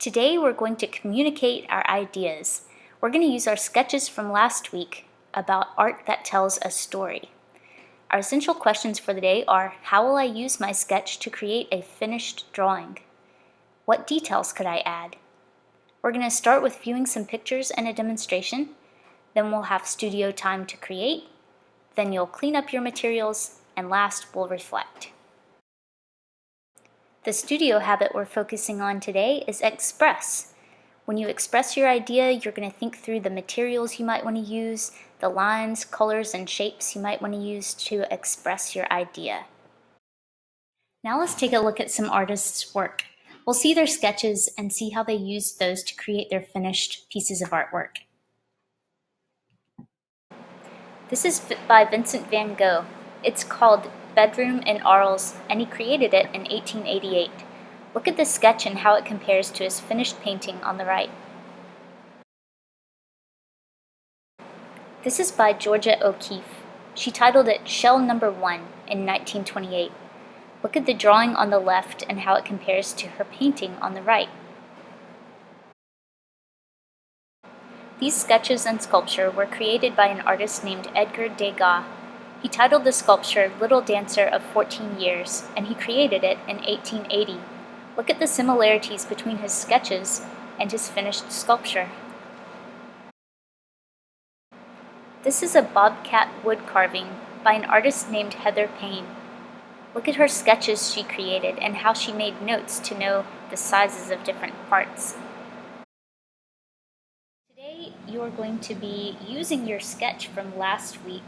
Today we're going to communicate our ideas. We're going to use our sketches from last week about art that tells a story. Our essential questions for the day are: how will I use my sketch to create a finished drawing? What details could I add? We're going to start with viewing some pictures and a demonstration. Then we'll have studio time to create. Then you'll clean up your materials, and last we'll reflect. The studio habit we're focusing on today is express. When you express your idea, you're going to think through the materials you might want to use, the lines, colors, and shapes you might want to use to express your idea. Now let's take a look at some artists' work. We'll see their sketches and see how they used those to create their finished pieces of artwork. This is by Vincent van Gogh. It's called Bedroom in Arles, and he created it in 1888. Look at the sketch and how it compares to his finished painting on the right. This is by Georgia O'Keeffe. She titled it Shell Number 1 in 1928. Look at the drawing on the left and how it compares to her painting on the right. These sketches and sculpture were created by an artist named Edgar Degas. He titled the sculpture Little Dancer of 14 Years, and he created it in 1880. Look at the similarities between his sketches and his finished sculpture. This is a bobcat wood carving by an artist named Heather Payne. Look at her sketches she created and how she made notes to know the sizes of different parts. Today you are going to be using your sketch from last week.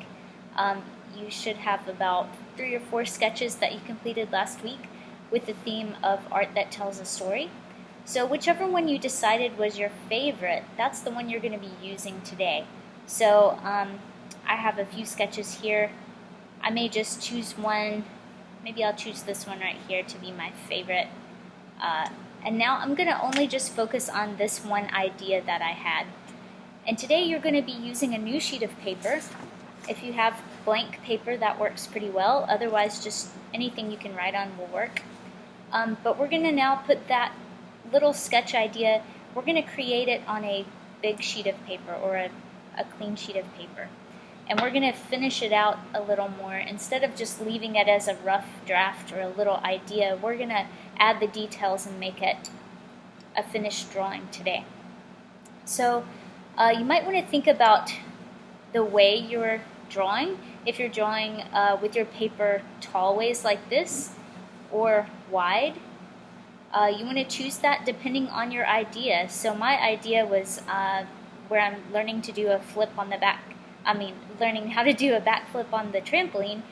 You should have about 3 or 4 sketches that you completed last week with the theme of art that tells a story. So whichever one you decided was your favorite, that's the one you're going to be using today. So I have a few sketches here. I may just choose one. Maybe I'll choose this one right here to be my favorite. And now I'm going to only just focus on this one idea that I had. And today you're going to be using a new sheet of paper. If you have blank paper, that works pretty well. Otherwise, just anything you can write on will work. But we're going to now put that little sketch idea, we're going to create it on a big sheet of paper or a clean sheet of paper. And we're going to finish it out a little more. Instead of just leaving it as a rough draft or a little idea, we're going to add the details and make it a finished drawing today. So you might want to think about the way you're drawing. If you're drawing with your paper tall ways like this or wide, you want to choose that depending on your idea. So my idea was where I'm learning to do a flip on the back. Learning how to do a backflip on the trampoline.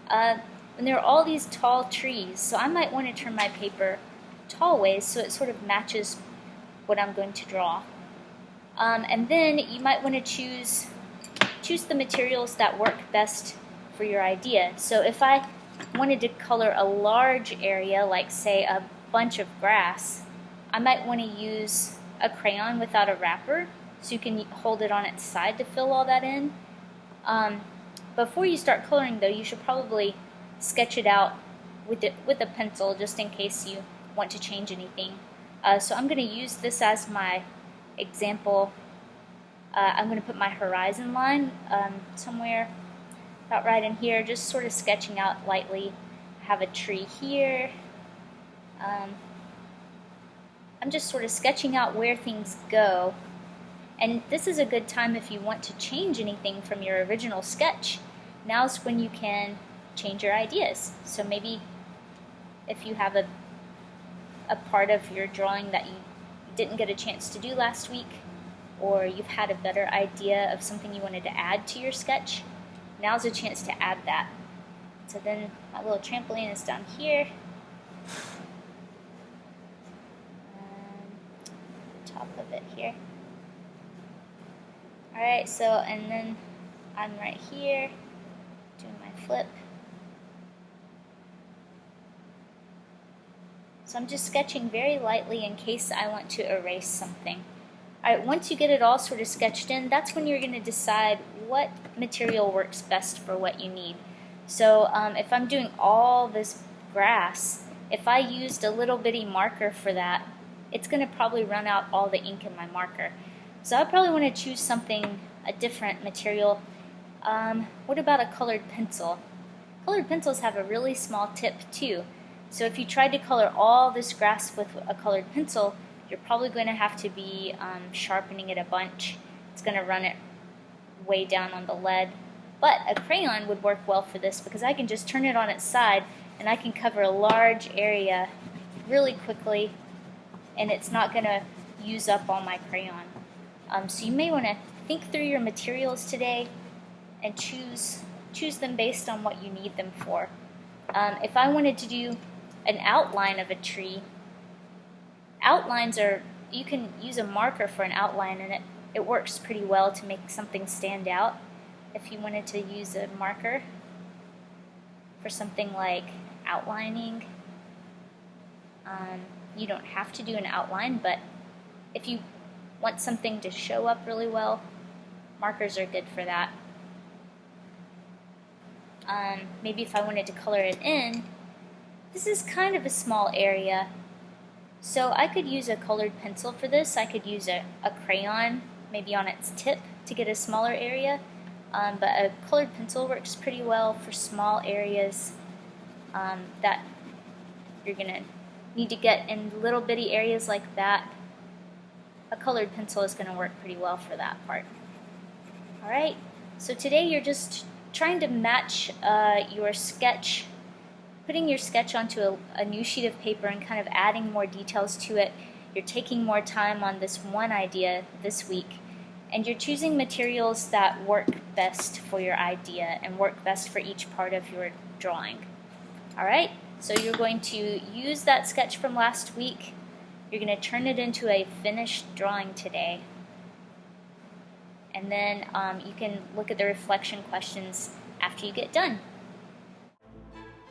And there are all these tall trees, so I might want to turn my paper tall ways so it sort of matches what I'm going to draw. And then you might want to choose the materials that work best for your idea. So if I wanted to color a large area, like say a bunch of grass, I might want to use a crayon without a wrapper, so you can hold it on its side to fill all that in. Before you start coloring though, you should probably sketch it out with a pencil just in case you want to change anything. So I'm going to use this as my example. I'm going to put my horizon line somewhere about right in here, just sort of sketching out lightly. I have a tree here. I'm just sort of sketching out where things go. And this is a good time if you want to change anything from your original sketch. Now's when you can change your ideas. So maybe if you have a part of your drawing that you didn't get a chance to do last week, or you've had a better idea of something you wanted to add to your sketch, now's a chance to add that. So then my little trampoline is down here. Top of it here. Alright, so, and then I'm right here doing my flip. So I'm just sketching very lightly in case I want to erase something. Alright, once you get it all sort of sketched in, that's when you're going to decide what material works best for what you need. So if I'm doing all this grass, if I used a little bitty marker for that, it's going to probably run out all the ink in my marker. So I probably want to choose something, a different material. What about a colored pencil? Colored pencils have a really small tip too. So if you tried to color all this grass with a colored pencil, you're probably going to have to be sharpening it a bunch. It's going to run it way down on the lead. But a crayon would work well for this because I can just turn it on its side and I can cover a large area really quickly, and it's not going to use up all my crayon. So you may want to think through your materials today and choose them based on what you need them for. If I wanted to do an outline of a tree, outlines are, you can use a marker for an outline, and it works pretty well to make something stand out. If you wanted to use a marker for something like outlining, you don't have to do an outline, but if you want something to show up really well, markers are good for that. Maybe if I wanted to color it in, this is kind of a small area, so I could use a colored pencil for this. I could use a crayon, maybe on its tip, to get a smaller area, but a colored pencil works pretty well for small areas that you're going to need to get in little bitty areas like that. A colored pencil is going to work pretty well for that part. Alright, so today you're just trying to match your sketch, putting your sketch onto a new sheet of paper and kind of adding more details to it. You're taking more time on this one idea this week, and you're choosing materials that work best for your idea and work best for each part of your drawing. Alright, so you're going to use that sketch from last week. You're going to turn it into a finished drawing today. And then you can look at the reflection questions after you get done.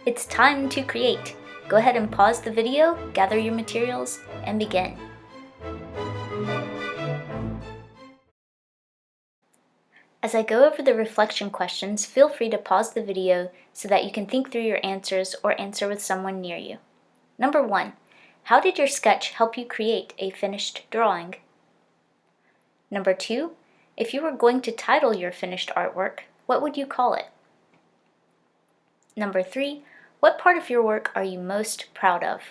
It's time to create. Go ahead and pause the video, gather your materials, and begin. As I go over the reflection questions, feel free to pause the video so that you can think through your answers or answer with someone near you. Number 1. How did your sketch help you create a finished drawing? Number 2. If you were going to title your finished artwork, what would you call it? Number 3. What part of your work are you most proud of?